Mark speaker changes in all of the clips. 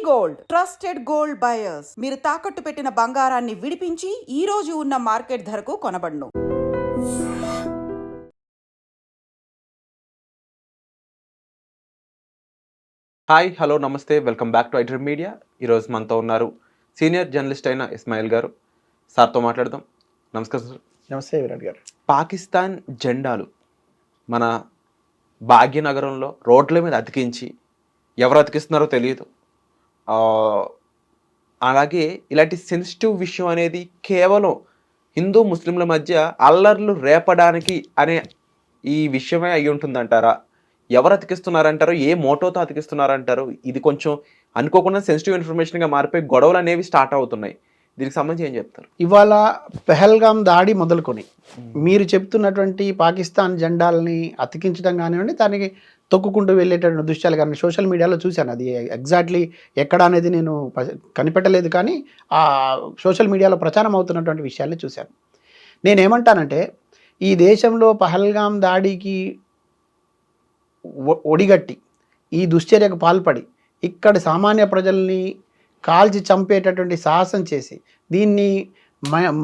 Speaker 1: Gold trusted gold buyers మీరు తాకట్టు పెట్టిన బంగారాన్ని విడిపించి ఈ రోజు ఉన్న మార్కెట్ ధరకు కొనబడును.
Speaker 2: హాయ్ హలో నమస్తే, welcome back to iDream media. ఈరోజు మనతో ఉన్నారు సీనియర్ జర్నలిస్ట్ అయిన ఇస్మాయిల్ గారు. సార్తో మాట్లాడదాం. నమస్కారం సార్.
Speaker 3: నమస్తే విరాట్ గారు.
Speaker 2: పాకిస్తాన్ జెండాలు మన భాగ్యనగరంలో రోడ్ల మీద అతికించి ఎవరు అతికిస్తున్నారో తెలియదు. అలాగే ఇలాంటి సెన్సిటివ్ విషయం అనేది కేవలం హిందూ ముస్లింల మధ్య అల్లర్లు రేపడానికి అనే ఈ విషయమే అయి ఉంటుందంటారా? ఎవరు అతికిస్తున్నారంటారు? ఏ మోటోతో అతికిస్తున్నారంటారు? ఇది కొంచెం అనుకోకుండా సెన్సిటివ్ ఇన్ఫర్మేషన్గా మారిపోయి గొడవలు అనేవి స్టార్ట్ అవుతున్నాయి. దీనికి సంబంధించి ఏం చెప్తారు?
Speaker 3: ఇవాళ పెహల్గాం దాడి మొదలుకొని మీరు చెప్తున్నటువంటి పాకిస్తాన్ జెండాలని అతికించడం కానివ్వండి, దానికి తొక్కుకుంటూ వెళ్ళేటటువంటి దృశ్యాలు కానీ సోషల్ మీడియాలో చూశాను. అది ఎగ్జాక్ట్లీ ఎక్కడ అనేది నేను కనిపెట్టలేదు, కానీ ఆ సోషల్ మీడియాలో ప్రచారం అవుతున్నటువంటి విషయాల్ని చూశాను. నేనేమంటానంటే, ఈ దేశంలో పహల్గాం దాడికి ఒడిగట్టి ఈ దుశ్చర్యకు పాల్పడి ఇక్కడ సామాన్య ప్రజల్ని కాల్చి చంపేటటువంటి సాహసం చేసి దీన్ని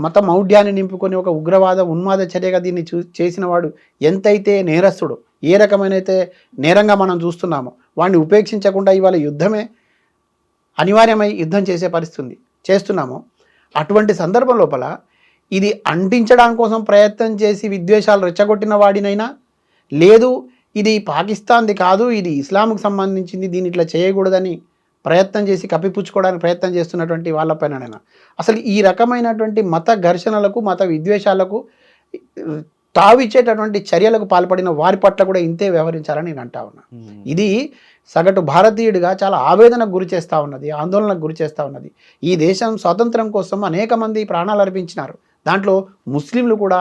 Speaker 3: మత మౌఢ్యాన్ని నింపుకొని ఒక ఉగ్రవాద ఉన్మాద చర్యగా దీన్ని చేసిన వాడు ఎంతైతే నేరస్తుడు, ఏ రకమైనైతే నేరంగా మనం చూస్తున్నామో వాడిని ఉపేక్షించకుండా ఇవాళ యుద్ధమే అనివార్యమై యుద్ధం చేసే పరిస్థితి చేస్తున్నామో, అటువంటి సందర్భం లోపల ఇది అంటించడానికి కోసం ప్రయత్నం చేసి విద్వేషాలు రెచ్చగొట్టిన వాడినైనా, లేదు ఇది పాకిస్తాన్ది కాదు, ఇది ఇస్లాంకు సంబంధించింది, దీన్ని ఇట్లా చేయకూడదని ప్రయత్నం చేసి కప్పిపుచ్చుకోవడానికి ప్రయత్నం చేస్తున్నటువంటి వాళ్ళపైన అసలు ఈ రకమైనటువంటి మత ఘర్షణలకు, మత విద్వేషాలకు తావిచ్చేటటువంటి చర్యలకు పాల్పడిన వారి పట్ల కూడా ఇంతే వ్యవహరించాలని నేను అంటా ఉన్నా. ఇది సగటు భారతీయుడిగా చాలా ఆవేదనకు గురి చేస్తూ ఉన్నది, ఆందోళనకు గురి చేస్తూ ఉన్నది. ఈ దేశం స్వాతంత్రం కోసం అనేక మంది ప్రాణాలు అర్పించినారు. దాంట్లో ముస్లింలు కూడా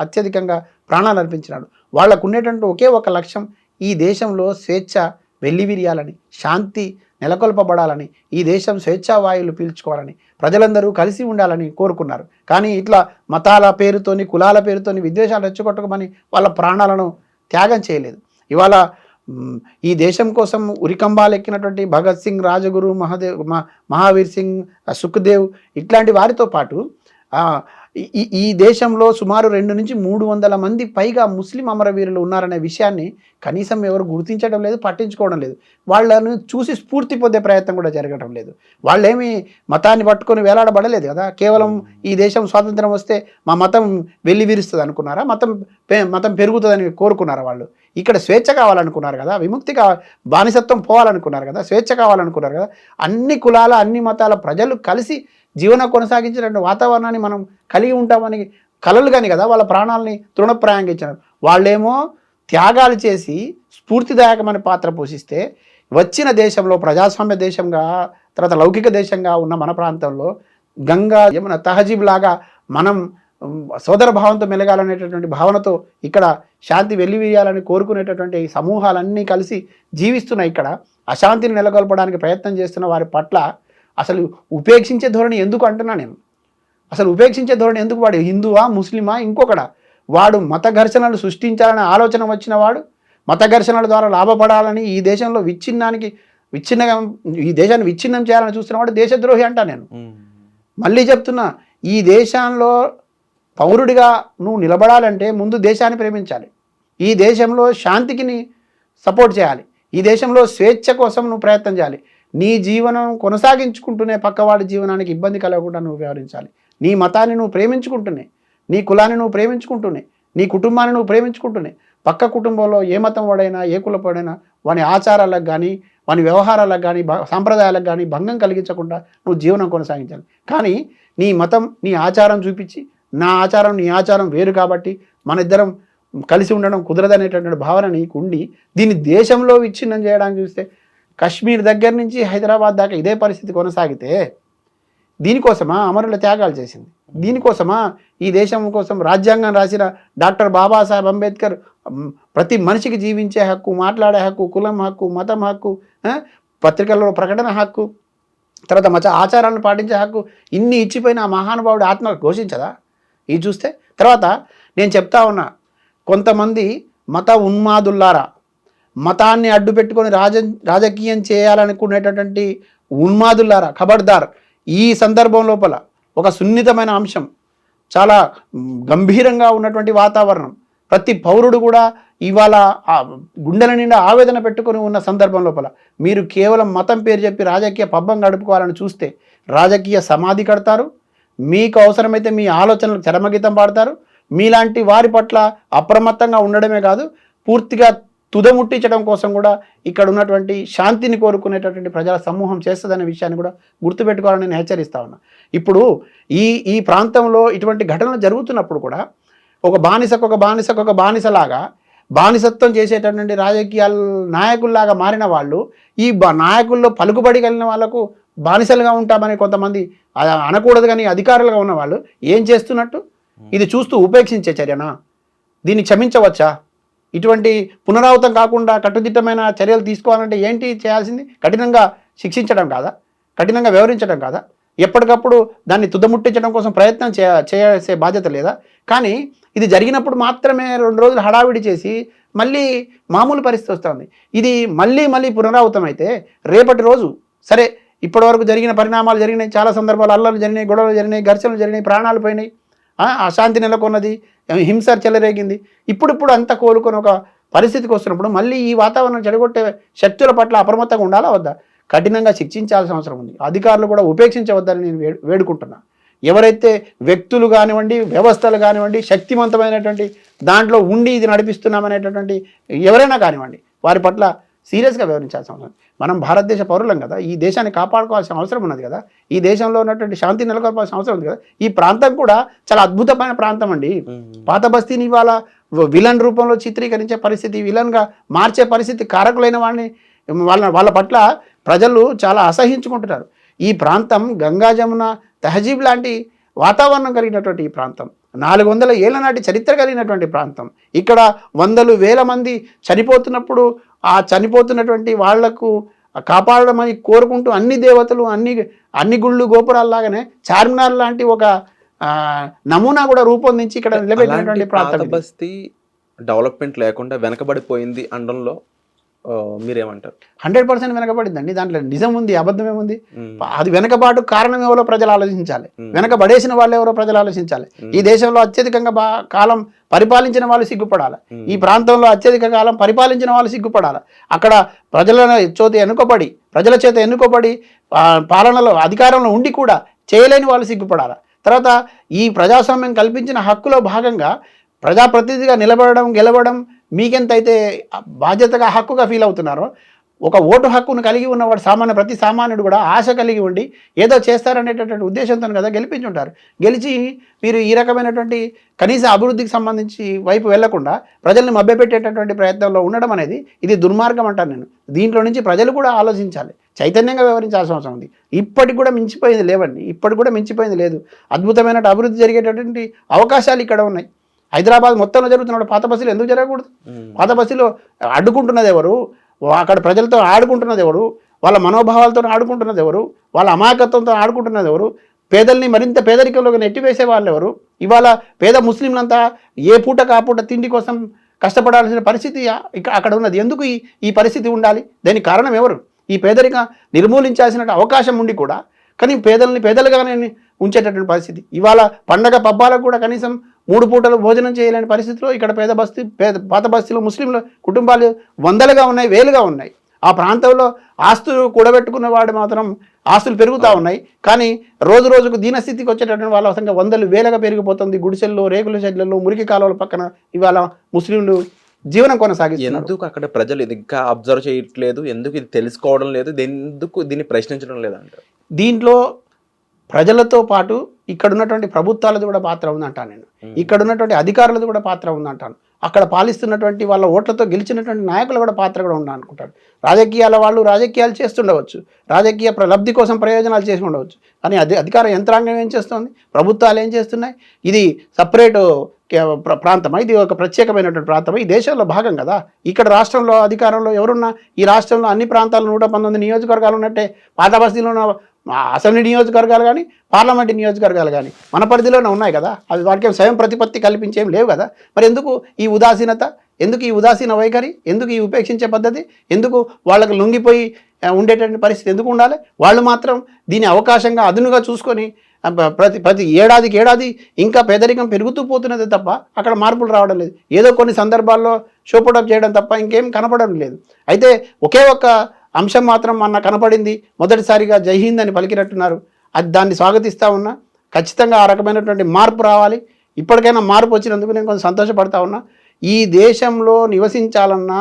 Speaker 3: అత్యధికంగా ప్రాణాలు అర్పించినారు. వాళ్ళకు ఉండేటువంటి ఒకే ఒక లక్ష్యం, ఈ దేశంలో స్వేచ్ఛ వెల్లివిరియాలని, శాంతి నెలకొల్పబడాలని, ఈ దేశం స్వేచ్ఛా వాయువులు పీల్చుకోవాలని, ప్రజలందరూ కలిసి ఉండాలని కోరుకున్నారు. కానీ ఇట్లా మతాల పేరుతోని, కులాల పేరుతోని విద్వేషాలు రెచ్చగొట్టకమని వాళ్ళ ప్రాణాలను త్యాగం చేయలేదు. ఇవాళ ఈ దేశం కోసం ఉరికంబాలు ఎక్కినటువంటి భగత్ సింగ్, రాజగురు, మహావీర్ సింగ్, సుఖ్దేవ్ ఇట్లాంటి వారితో పాటు ఈ దేశంలో సుమారు 200 నుంచి 300 మంది పైగా ముస్లిం అమరవీరులు ఉన్నారనే విషయాన్ని కనీసం ఎవరు గుర్తించడం లేదు, పట్టించుకోవడం లేదు. వాళ్ళను చూసి స్ఫూర్తి పొందే ప్రయత్నం కూడా జరగడం లేదు. వాళ్ళేమి మతాన్ని పట్టుకొని వేలాడబడలేదు కదా. కేవలం ఈ దేశం స్వాతంత్రం వస్తే మా మతం వెల్లివిరుస్తుంది అనుకున్నారా? మతం పెరుగుతుందని కోరుకున్నారా? వాళ్ళు ఇక్కడ స్వేచ్ఛ కావాలనుకున్నారు కదా, విముక్తి బానిసత్వం పోవాలనుకున్నారు కదా, స్వేచ్ఛ కావాలనుకున్నారు కదా. అన్ని కులాల, అన్ని మతాల ప్రజలు కలిసి జీవనం కొనసాగించినటువంటి వాతావరణాన్ని మనం కలిగి ఉంటామని కలలు కానీ కదా వాళ్ళ ప్రాణాలని తృణప్రాయంగా ఇచ్చినారు. వాళ్ళేమో త్యాగాలు చేసి స్ఫూర్తిదాయకమైన పాత్ర పోషిస్తే, వచ్చిన దేశంలో ప్రజాస్వామ్య దేశంగా, తర్వాత లౌకిక దేశంగా ఉన్న మన ప్రాంతంలో గంగా యమున తహజీబ్ లాగా మనం సోదర భావంతో మెలగాలనేటటువంటి భావనతో ఇక్కడ శాంతి వెల్లివియాలని కోరుకునేటటువంటి సమూహాలన్నీ కలిసి జీవిస్తున్నాయి. ఇక్కడ అశాంతిని నెలకొల్పడానికి ప్రయత్నం చేస్తున్న వారి పట్ల అసలు ఉపేక్షించే ధోరణి ఎందుకు అంటున్నా నేను? అసలు ఉపేక్షించే ధోరణి ఎందుకు? వాడు హిందువా, ముస్లిమా, ఇంకొకడా? వాడు మత ఘర్షణలు సృష్టించాలనే ఆలోచన వచ్చిన వాడు, మత ఘర్షణల ద్వారా లాభపడాలని, ఈ దేశంలో ఈ దేశాన్ని విచ్ఛిన్నం చేయాలని చూస్తున్నవాడు దేశద్రోహి అంటా నేను. మళ్ళీ చెప్తున్నా, ఈ దేశంలో పౌరుడిగా నువ్వు నిలబడాలంటే ముందు దేశాన్ని ప్రేమించాలి, ఈ దేశంలో శాంతికి సపోర్ట్ చేయాలి, ఈ దేశంలో స్వేచ్ఛ కోసం నువ్వు ప్రయత్నం చేయాలి. నీ జీవనం కొనసాగించుకుంటూనే పక్కవాడి జీవనానికి ఇబ్బంది కలగకుండా నువ్వు వ్యవహరించాలి. నీ మతాన్ని నువ్వు ప్రేమించుకుంటూనే, నీ కులాన్ని నువ్వు ప్రేమించుకుంటూనే, నీ కుటుంబాన్ని నువ్వు ప్రేమించుకుంటూనే, పక్క కుటుంబంలో ఏ మతం వాడైనా, ఏ కులపాడైనా వాని ఆచారాలకు కానీ, వాని వ్యవహారాలకు కానీ, సాంప్రదాయాలకు కానీ భంగం కలిగించకుండా నువ్వు జీవనం కొనసాగించాలి. కానీ నీ మతం, నీ ఆచారం చూపించి, నా ఆచారం నీ ఆచారం వేరు కాబట్టి మన ఇద్దరం కలిసి ఉండడం కుదరదనేటటువంటి భావన నీకు ఉండి దీన్ని దేశంలో విచ్ఛిన్నం చేయడానికి చూస్తే, కశ్మీర్ దగ్గర నుంచి హైదరాబాద్ దాకా ఇదే పరిస్థితి కొనసాగితే, దీనికోసమా అమరుల త్యాగాలు చేసింది? దీనికోసమా ఈ దేశం కోసం రాజ్యాంగం రాసిన డాక్టర్ బాబాసాహెబ్ అంబేద్కర్ ప్రతి మనిషికి జీవించే హక్కు, మాట్లాడే హక్కు, కులం హక్కు, మతం హక్కు, పత్రికల్లో ప్రకటన హక్కు, తర్వాత ఆచారాలను పాటించే హక్కు ఇన్ని ఇచ్చిపోయిన ఆ మహానుభావుడు ఆత్మ ఘోషించదా? ఇది చూస్తే తర్వాత నేను చెప్తా ఉన్నా, కొంతమంది మత ఉన్మాదుల్లారా మతాన్ని అడ్డు పెట్టుకొని రాజకీయం చేయాలనుకునేటటువంటి ఉన్మాదులారా ఖబర్దార్. ఈ సందర్భం లోపల ఒక సున్నితమైన అంశం, చాలా గంభీరంగా ఉన్నటువంటి వాతావరణం, ప్రతి పౌరుడు కూడా ఇవాళ గుండెల నిండా ఆవేదన పెట్టుకొని ఉన్న సందర్భం లోపల మీరు కేవలం మతం పేరు చెప్పి రాజకీయ పబ్బం గడుపుకోవాలని చూస్తే రాజకీయ సమాధి కడతారు. మీకు అవసరమైతే మీ ఆలోచనలకు చరమగీతం పాడతారు. మీలాంటి వారి పట్ల అప్రమత్తంగా ఉండడమే కాదు, పూర్తిగా తుదముట్టించడం కోసం కూడా ఇక్కడ ఉన్నటువంటి శాంతిని కోరుకునేటటువంటి ప్రజల సమూహం చేస్తుందనే విషయాన్ని కూడా గుర్తుపెట్టుకోవాలని నేను హెచ్చరిస్తా ఉన్నా. ఇప్పుడు ఈ ప్రాంతంలో ఇటువంటి ఘటనలు జరుగుతున్నప్పుడు కూడా ఒక బానిసలాగా బానిసత్వం చేసేటటువంటి రాజకీయాల నాయకుల్లాగా మారిన వాళ్ళు ఈ నాయకుల్లో పలుకుబడి కలిగిన వాళ్ళకు బానిసలుగా ఉంటామని కొంతమంది అనకూడదు కానీ అధికారులుగా ఉన్న వాళ్ళు ఏం చేస్తున్నట్టు? ఇది చూస్తూ ఉపేక్షించే చర్యనా? దీన్ని క్షమించవచ్చా? ఇటువంటి పునరావృతం కాకుండా కట్టుదిట్టమైన చర్యలు తీసుకోవాలంటే ఏంటి చేయాల్సింది? కఠినంగా శిక్షించడం కాదా? కఠినంగా వ్యవహరించడం కాదా? ఎప్పటికప్పుడు దాన్ని తుదముట్టించడం కోసం ప్రయత్నం చేసే బాధ్యత లేదా? కానీ ఇది జరిగినప్పుడు మాత్రమే 2 రోజులు హడావిడి చేసి మళ్ళీ మామూలు పరిస్థితి వస్తుంది. ఇది మళ్ళీ పునరావృతం అయితే రేపటి రోజు సరే ఇప్పటివరకు జరిగిన పరిణామాలు జరిగినాయి, చాలా సందర్భాలు అల్లర్లు జరిగినాయి, గొడవలు జరిగినాయి, ఘర్షణలు జరిగినాయి, ప్రాణాలు పోయినాయి, అశాంతి నెలకొన్నది, హింస చెలరేగింది. ఇప్పుడు అంతా కోలుకొని ఒక పరిస్థితికి వస్తున్నప్పుడు మళ్ళీ ఈ వాతావరణం చెడగొట్టే శక్తుల పట్ల అప్రమత్తంగా ఉండాలా వద్దా? కఠినంగా శిక్షించాల్సిన అవసరం ఉంది. అధికారులు కూడా ఉపేక్షించవద్దని నేను వేడుకుంటున్నా. ఎవరైతే వ్యక్తులు కానివ్వండి, వ్యవస్థలు కానివ్వండి, శక్తివంతమైనటువంటి దాంట్లో ఉండి ఇది నడిపిస్తున్నామనేటటువంటి ఎవరైనా కానివ్వండి, వారి పట్ల సీరియస్గా వ్యవహరించాల్సిన అవసరం. మనం భారతదేశ పౌరులం కదా, ఈ దేశాన్ని కాపాడుకోవాల్సిన అవసరం ఉన్నది కదా, ఈ దేశంలో ఉన్నటువంటి శాంతి నెలకొల్పాల్సిన అవసరం ఉంది కదా. ఈ ప్రాంతం కూడా చాలా అద్భుతమైన ప్రాంతం అండి. పాత బస్తీని ఇవాళ విలన్ రూపంలో చిత్రీకరించే పరిస్థితి, విలన్గా మార్చే పరిస్థితి కారకులైన వాళ్ళ పట్ల ప్రజలు చాలా అసహించుకుంటున్నారు. ఈ ప్రాంతం గంగా జమున తహజీబ్ లాంటి వాతావరణం కలిగినటువంటి ఈ ప్రాంతం, 400 ఏళ్ల నాటి చరిత్ర కలిగినటువంటి ప్రాంతం. ఇక్కడ వందలు వేల మంది చనిపోతున్నప్పుడు ఆ చనిపోతున్నటువంటి వాళ్లకు కాపాడమని కోరుకుంటూ అన్ని దేవతలు అన్ని గుళ్ళు గోపురాల్లాగానే చార్మినార్ లాంటి ఒక నమూనా కూడా రూపొందించి ఇక్కడ నిలబెట్టినటువంటి ప్రాంతం.
Speaker 2: బస్తీ డెవలప్మెంట్ లేకుండా వెనకబడిపోయింది అనడంలో మీరేమంటారు?
Speaker 3: 100% వెనకబడిందండి. దాంట్లో నిజం ఉంది, అబద్ధమేముంది? అది వెనకబాటు కారణం ఎవరో ప్రజలు ఆలోచించాలి, వెనకబడేసిన వాళ్ళు ఎవరో ప్రజలు ఆలోచించాలి. ఈ దేశంలో అత్యధికంగా కాలం పరిపాలించిన వాళ్ళు సిగ్గుపడాలి, ఈ ప్రాంతంలో అత్యధిక కాలం పరిపాలించిన వాళ్ళు సిగ్గుపడాలి. అక్కడ ప్రజల చేత ఎన్నుకోబడి పాలనలో అధికారంలో ఉండి కూడా చేయలేని వాళ్ళు సిగ్గుపడాలి. తర్వాత ఈ ప్రజాస్వామ్యం కల్పించిన హక్కులో భాగంగా ప్రజాప్రతినిధిగా నిలబడడం, గెలవడం మీకెంతైతే బాధ్యతగా హక్కుగా ఫీల్ అవుతున్నారో, ఒక ఓటు హక్కును కలిగి ఉన్నవాడు ప్రతి సామాన్యుడు కూడా ఆశ కలిగి ఉండి ఏదో చేస్తారనేటటువంటి ఉద్దేశంతో కదా గెలిపించుంటారు. గెలిచి మీరు ఈ రకమైనటువంటి కనీస అభివృద్ధికి సంబంధించి వైపు వెళ్లకుండా ప్రజల్ని మభ్యపెట్టేటటువంటి ప్రయత్నంలో ఉండడం అనేది ఇది దుర్మార్గం అంటాను నేను. దీంట్లో నుంచి ప్రజలు కూడా ఆలోచించాలి, చైతన్యంగా వ్యవహరించాల్సిన అవసరం ఉంది. ఇప్పటికి కూడా మించిపోయింది లేవండి, ఇప్పటికి కూడా మించిపోయింది లేదు. అద్భుతమైన అభివృద్ధి జరిగేటటువంటి అవకాశాలు ఇక్కడ ఉన్నాయి. హైదరాబాద్ మొత్తంలో జరుగుతున్న పాత బస్సులు ఎందుకు జరగకూడదు? పాత బస్సులో అడ్డుకుంటున్నది ఎవరు? అక్కడ ప్రజలతో ఆడుకుంటున్నది ఎవరు? వాళ్ళ మనోభావాలతో ఆడుకుంటున్నది ఎవరు? వాళ్ళ అమాయకత్వంతో ఆడుకుంటున్నది ఎవరు? పేదల్ని మరింత పేదరికంలోకి నెట్టివేసే వాళ్ళు ఎవరు? ఇవాళ పేద ముస్లింలంతా ఏ పూటకు ఆ పూట తిండి కోసం కష్టపడాల్సిన పరిస్థితి అక్కడ ఉన్నది. ఎందుకు ఈ పరిస్థితి ఉండాలి? దానికి కారణం ఎవరు? ఈ పేదరిక నిర్మూలించాల్సిన అవకాశం ఉండి కూడా కానీ పేదల్ని పేదలుగానే ఉంచేటటువంటి పరిస్థితి. ఇవాళ పండగ పబ్బాలకు కూడా కనీసం 3 పూటలు భోజనం చేయలేని పరిస్థితిలో ఇక్కడ పాత బస్తీలో ముస్లింల కుటుంబాలు వందలుగా ఉన్నాయి, వేలుగా ఉన్నాయి. ఆ ప్రాంతంలో ఆస్తులు కూడబెట్టుకున్న మాత్రం ఆస్తులు పెరుగుతూ ఉన్నాయి. కానీ రోజు రోజుకు దీనస్థితికి వచ్చేటటువంటి వాళ్ళ సంఖ్య వందలు వేలగా పెరిగిపోతుంది. గుడిసెల్లో, రేకుల షెడ్లలో, మురికి కాలువల పక్కన ఇవాళ ముస్లింలు జీవనం కొనసాగిస్తున్నారు.
Speaker 2: ఎందుకు అక్కడ ప్రజలు ఇది ఇంకా అబ్జర్వ్ చేయట్లేదు? ఎందుకు ఇది తెలుసుకోవడం లేదు? ఎందుకు దీన్ని ప్రశ్నించడం లేదంటారు?
Speaker 3: దీంట్లో ప్రజలతో పాటు ఇక్కడ ఉన్నటువంటి ప్రభుత్వాలది కూడా పాత్ర ఉందంటాను నేను. ఇక్కడ ఉన్నటువంటి అధికారులది కూడా పాత్ర ఉందంటాను. అక్కడ పాలిస్తున్నటువంటి వాళ్ళ ఓట్లతో గెలిచినటువంటి నాయకులు కూడా పాత్ర కూడా ఉందా అనుకుంటాడు. రాజకీయాల వాళ్ళు రాజకీయాలు చేస్తుండవచ్చు, రాజకీయ లబ్ధి కోసం ప్రయోజనాలు చేసి ఉండవచ్చు. కానీ అధికార యంత్రాంగం ఏం చేస్తుంది? ప్రభుత్వాలు ఏం చేస్తున్నాయి? ఇది సపరేట్ ప్రాంతమా? ఇది ఒక ప్రత్యేకమైనటువంటి ప్రాంతమా? ఈ దేశంలో భాగం కదా. ఇక్కడ రాష్ట్రంలో అధికారంలో ఎవరున్నా ఈ రాష్ట్రంలో అన్ని ప్రాంతాలు 119 నియోజకవర్గాలు ఉన్నట్టే పాత బస్తీలో ఉన్న అసెంబ్లీ నియోజకవర్గాలు కానీ పార్లమెంట్ నియోజకవర్గాలు కానీ మన పరిధిలోనే ఉన్నాయి కదా. అవి వాటికి స్వయం ప్రతిపత్తి కల్పించేం లేవు కదా. మరి ఎందుకు ఈ ఉదాసీనత, ఎందుకు ఈ ఉదాసీన వైఖరి, ఎందుకు ఈ ఉపేక్షించే పద్ధతి, ఎందుకు వాళ్ళకు లొంగిపోయి ఉండేటువంటి పరిస్థితి ఎందుకు ఉండాలి? వాళ్ళు మాత్రం దీని అవకాశంగా అదునుగా చూసుకొని ప్రతి ఏడాది ఇంకా పేదరికం పెరుగుతూ పోతున్నది తప్ప అక్కడ మార్పులు రావడం లేదు. ఏదో కొన్ని సందర్భాల్లో షోపుటప్ చేయడం తప్ప ఇంకేం కనపడడం లేదు. అయితే ఒకే ఒక్క అంశం మాత్రం మొన్న కనపడింది, మొదటిసారిగా జై హింద్ అని పలికినట్టున్నారు. అది దాన్ని స్వాగతిస్తూ ఉన్నా. ఖచ్చితంగా ఆ రకమైనటువంటి మార్పు రావాలి. ఇప్పటికైనా మార్పు వచ్చినందుకు నేను కొంచెం సంతోషపడతా ఉన్నా. ఈ దేశంలో నివసించాలన్నా,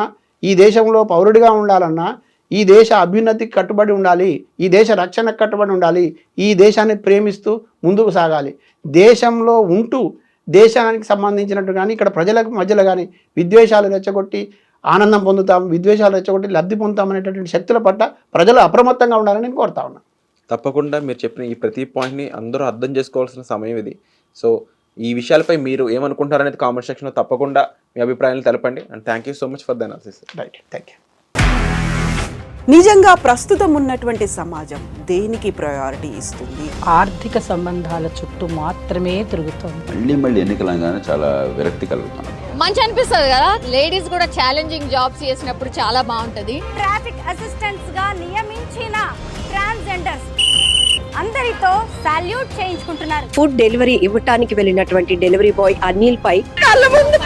Speaker 3: ఈ దేశంలో పౌరుడిగా ఉండాలన్నా, ఈ దేశ అభ్యున్నతికి కట్టుబడి ఉండాలి, ఈ దేశ రక్షణకు కట్టుబడి ఉండాలి, ఈ దేశాన్ని ప్రేమిస్తూ ముందుకు సాగాలి. దేశంలో ఉంటూ దేశానికి సంబంధించినట్టు కానీ ఇక్కడ ప్రజలకు మధ్యలో కానీ విద్వేషాలు రెచ్చగొట్టి ఆనందం పొందుతాం, విద్వేషాలు రెచ్చగొట్టి లబ్ధి పొందుతాం అనేటటువంటి శక్తుల పట్ల ప్రజలు అప్రమత్తంగా ఉండాలని నేను కోరుతా ఉన్నా.
Speaker 2: తప్పకుండా మీరు చెప్పిన ఈ ప్రతి పాయింట్ని అందరూ అర్థం చేసుకోవాల్సిన సమయం ఇది. సో ఈ విషయాలపై మీరు ఏమనుకుంటారనేది కామెంట్ సెక్షన్లో తప్పకుండా మీ అభిప్రాయాలు తెలపండి. And thank you so much for the analysis.
Speaker 3: Right, thank you.
Speaker 1: నిజంగా ప్రస్తుతం ఉన్నటువంటి సమాజం దేనికి ప్రయారిటీ ఇస్తుంది?
Speaker 4: ఆర్థిక సంబంధాల చుట్టూ మాత్రమే తిరుగుతుంది.
Speaker 5: మళ్ళీ ఎన్నికలంగానే చాలా విరక్తి కలుగుతాను.
Speaker 6: మంచి అనిపిస్తుంది కదా, లేడీస్ కూడా ఛాలెంజింగ్ జాబ్స్ చేసినప్పుడు చాలా బాగుంటది.
Speaker 7: ట్రాఫిక్ అసిస్టెంట్స్ గా నియమించిన ట్రాన్స్జెండర్స్ అందరితో సాల్యూట్ చేయించుకుంటున్నారు.
Speaker 8: ఫుడ్ డెలివరీ ఇవ్వటానికి వెళ్ళినటువంటి డెలివరీ బాయ్ అనిల్ పై
Speaker 6: కళ్ళ ముందు